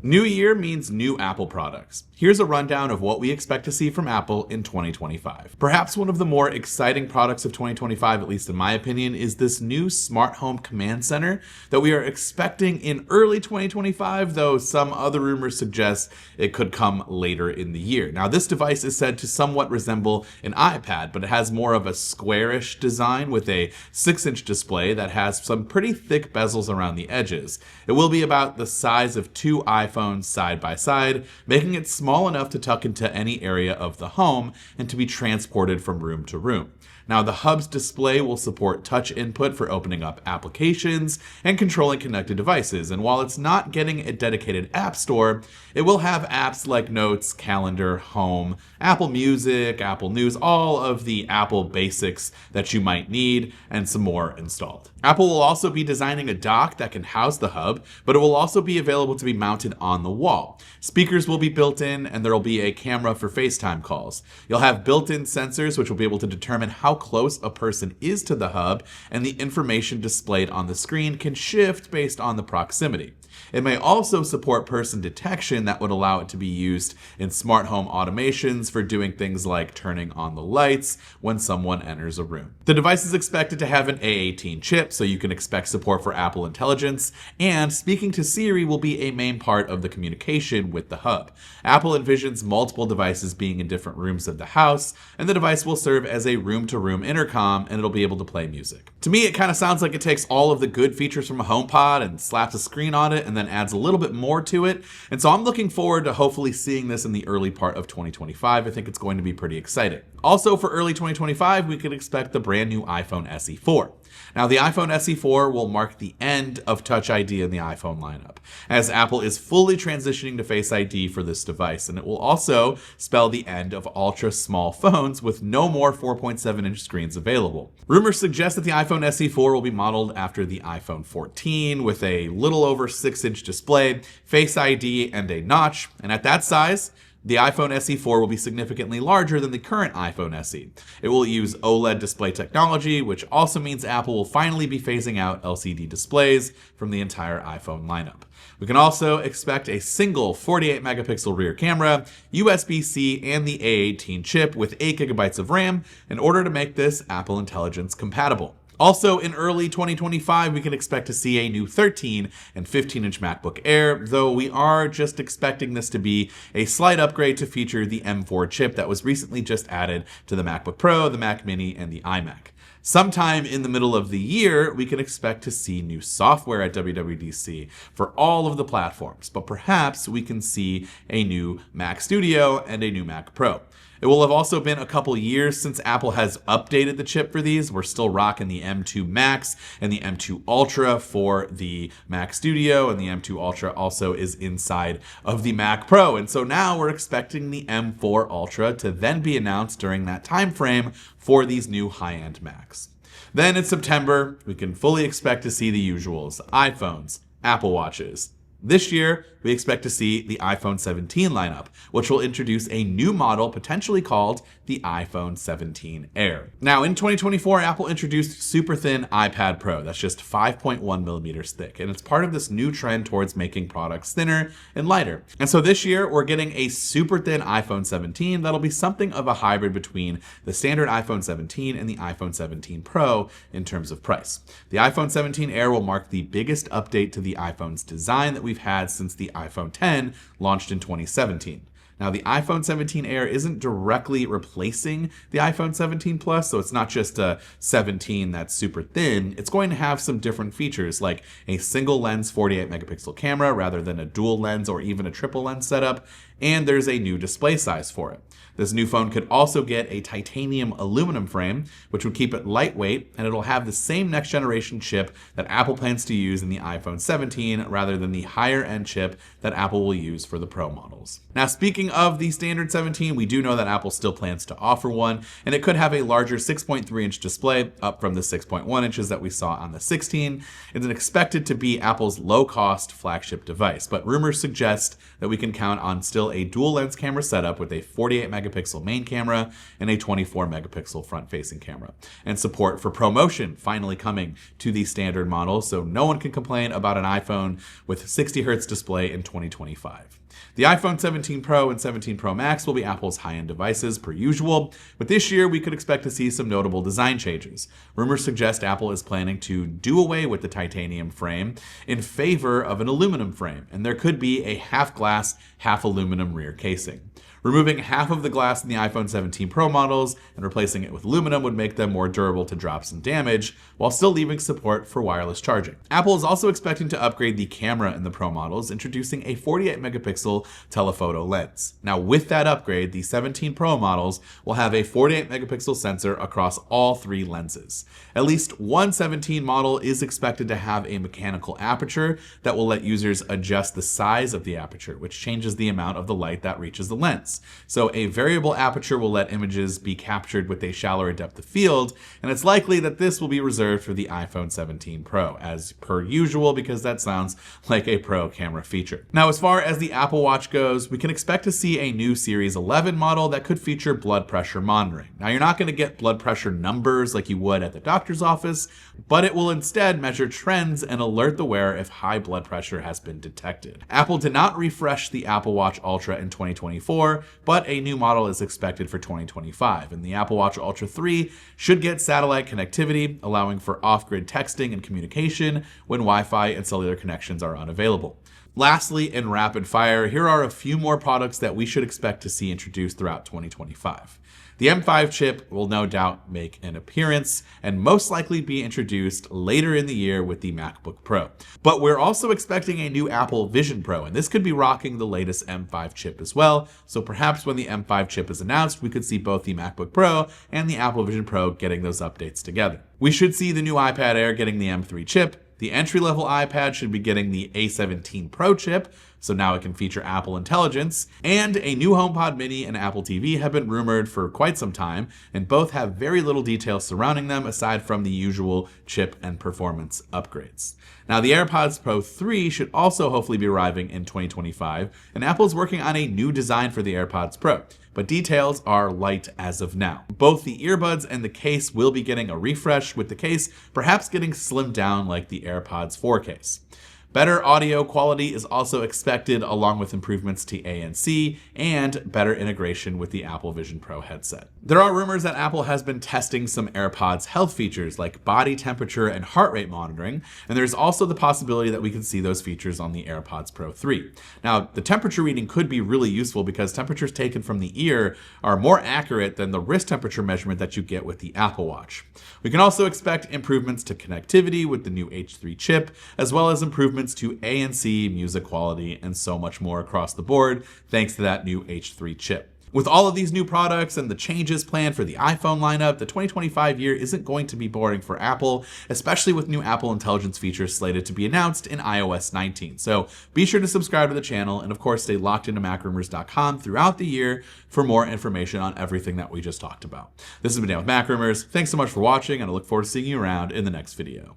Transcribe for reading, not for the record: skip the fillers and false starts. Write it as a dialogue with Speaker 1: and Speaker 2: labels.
Speaker 1: New year means new Apple products. Here's a rundown of what we expect to see from Apple in 2025. Perhaps one of the more exciting products of 2025, at least in my opinion, is this new smart home command center that we are expecting in early 2025, though some other rumors suggest it could come later in the year. Now, this device is said to somewhat resemble an iPad, but it has more of a squarish design with a 6-inch display that has some pretty thick bezels around the edges. It will be about the size of two iPhones side by side, making it small enough to tuck into any area of the home and to be transported from room to room. Now, the hub's display will support touch input for opening up applications and controlling connected devices. And while it's not getting a dedicated app store, it will have apps like Notes, Calendar, Home, Apple Music, Apple News, all of the Apple basics that you might need, and some more installed. Apple will also be designing a dock that can house the hub, but it will also be available to be mounted on the wall. Speakers will be built in, and there will be a camera for FaceTime calls. You'll have built-in sensors which will be able to determine how close a person is to the hub, and the information displayed on the screen can shift based on the proximity. It may also support person detection that would allow it to be used in smart home automations for doing things like turning on the lights when someone enters a room. The device is expected to have an A18 chip, so you can expect support for Apple Intelligence, and speaking to Siri will be a main part of the communication with the hub. Apple envisions multiple devices being in different rooms of the house, and the device will serve as a room-to-room intercom, and it'll be able to play music. To me, it kind of sounds like it takes all of the good features from a HomePod and slaps a screen on it and then adds a little bit more to it. And so I'm looking forward to hopefully seeing this in the early part of 2025. I think it's going to be pretty exciting. Also, for early 2025, we could expect the brand new iPhone SE4. Now, the iPhone SE4 will mark the end of Touch ID in the iPhone lineup, as Apple is fully transitioning to Face ID for this device, and it will also spell the end of ultra-small phones with no more 4.7-inch screens available. Rumors suggest that the iPhone SE4 will be modeled after the iPhone 14 with a little over 6-inch display, Face ID, and a notch, and at that size, the iPhone SE4 will be significantly larger than the current iPhone SE. It will use OLED display technology, which also means Apple will finally be phasing out LCD displays from the entire iPhone lineup. We can also expect a single 48 megapixel rear camera, USB-C, and the A18 chip with 8 gigabytes of RAM in order to make this Apple Intelligence compatible. Also, in early 2025, we can expect to see a new 13 and 15-inch MacBook Air, though we are just expecting this to be a slight upgrade to feature the M4 chip that was recently just added to the MacBook Pro, the Mac Mini, and the iMac. Sometime in the middle of the year, we can expect to see new software at WWDC for all of the platforms, but perhaps we can see a new Mac Studio and a new Mac Pro. It will have also been a couple years since Apple has updated the chip for these. We're still rocking the M2 Max and the M2 Ultra for the Mac Studio, and the M2 Ultra also is inside of the Mac Pro. And so now we're expecting the M4 Ultra to then be announced during that time frame for these new high-end Macs. Then in September, we can fully expect to see the usuals: iPhones, Apple Watches. This year, we expect to see the iPhone 17 lineup, which will introduce a new model potentially called the iPhone 17 Air. Now, in 2024, Apple introduced super thin iPad Pro that's just 5.1 millimeters thick, and it's part of this new trend towards making products thinner and lighter. And so this year, we're getting a super thin iPhone 17 that'll be something of a hybrid between the standard iPhone 17 and the iPhone 17 Pro in terms of price. The iPhone 17 Air will mark the biggest update to the iPhone's design that we've had since the iPhone 10 launched in 2017. Now, the iPhone 17 Air isn't directly replacing the iPhone 17 Plus, so it's not just a 17 that's super thin. It's going to have some different features, like a single lens 48 megapixel camera rather than a dual lens or even a triple lens setup, and there's a new display size for it. This new phone could also get a titanium aluminum frame, which would keep it lightweight, and it'll have the same next generation chip that Apple plans to use in the iPhone 17 rather than the higher end chip that Apple will use for the Pro models. Now, speaking of the standard 17, we do know that Apple still plans to offer one, and it could have a larger 6.3-inch display, up from the 6.1 inches that we saw on the 16. It's expected to be Apple's low-cost flagship device, but rumors suggest that we can count on still reveal a dual lens camera setup with a 48 megapixel main camera and a 24 megapixel front-facing camera. And support for ProMotion finally coming to the standard model, so no one can complain about an iPhone with 60 Hz display in 2025. The iPhone 17 Pro and 17 Pro Max will be Apple's high-end devices per usual, but this year we could expect to see some notable design changes. Rumors suggest Apple is planning to do away with the titanium frame in favor of an aluminum frame, and there could be a half-glass, half-aluminum rear casing. Removing half of the glass in the iPhone 17 Pro models and replacing it with aluminum would make them more durable to drops and damage, while still leaving support for wireless charging. Apple is also expecting to upgrade the camera in the Pro models, introducing a 48 megapixel telephoto lens. Now, with that upgrade, the 17 Pro models will have a 48 megapixel sensor across all three lenses. At least one 17 model is expected to have a mechanical aperture that will let users adjust the size of the aperture, which changes the amount of the light that reaches the lens. So a variable aperture will let images be captured with a shallower depth of field, and it's likely that this will be reserved for the iPhone 17 Pro, as per usual, because that sounds like a Pro camera feature. Now, as far as the Apple Watch goes, we can expect to see a new Series 11 model that could feature blood pressure monitoring. Now, you're not going to get blood pressure numbers like you would at the doctor's office, but it will instead measure trends and alert the wearer if high blood pressure has been detected. Apple did not refresh the Apple Watch Ultra in 2024, but a new model is expected for 2025, and the Apple Watch Ultra 3 should get satellite connectivity, allowing for off-grid texting and communication when Wi-Fi and cellular connections are unavailable. Lastly, in rapid fire, here are a few more products that we should expect to see introduced throughout 2025. The M5 chip will no doubt make an appearance and most likely be introduced later in the year with the MacBook Pro. But we're also expecting a new Apple Vision Pro, and this could be rocking the latest M5 chip as well. So perhaps when the M5 chip is announced, we could see both the MacBook Pro and the Apple Vision Pro getting those updates together. We should see the new iPad Air getting the M3 chip. The entry-level iPad should be getting the A17 Pro chip, so now it can feature Apple Intelligence, and a new HomePod Mini and Apple TV have been rumored for quite some time, and both have very little details surrounding them aside from the usual chip and performance upgrades. Now, the AirPods Pro 3 should also hopefully be arriving in 2025, and Apple's working on a new design for the AirPods Pro, but details are light as of now. Both the earbuds and the case will be getting a refresh, with the case perhaps getting slimmed down like the AirPods 4 case. Better audio quality is also expected, along with improvements to ANC and better integration with the Apple Vision Pro headset. There are rumors that Apple has been testing some AirPods health features like body temperature and heart rate monitoring, and there's also the possibility that we could see those features on the AirPods Pro 3. Now, the temperature reading could be really useful because temperatures taken from the ear are more accurate than the wrist temperature measurement that you get with the Apple Watch. We can also expect improvements to connectivity with the new H3 chip, as well as improvements to ANC, music quality, and so much more across the board, thanks to that new H3 chip. With all of these new products and the changes planned for the iPhone lineup, the 2025 year isn't going to be boring for Apple, especially with new Apple Intelligence features slated to be announced in iOS 19. So be sure to subscribe to the channel, and of course stay locked into MacRumors.com throughout the year for more information on everything that we just talked about. This has been Dan with MacRumors. Thanks so much for watching, and I look forward to seeing you around in the next video.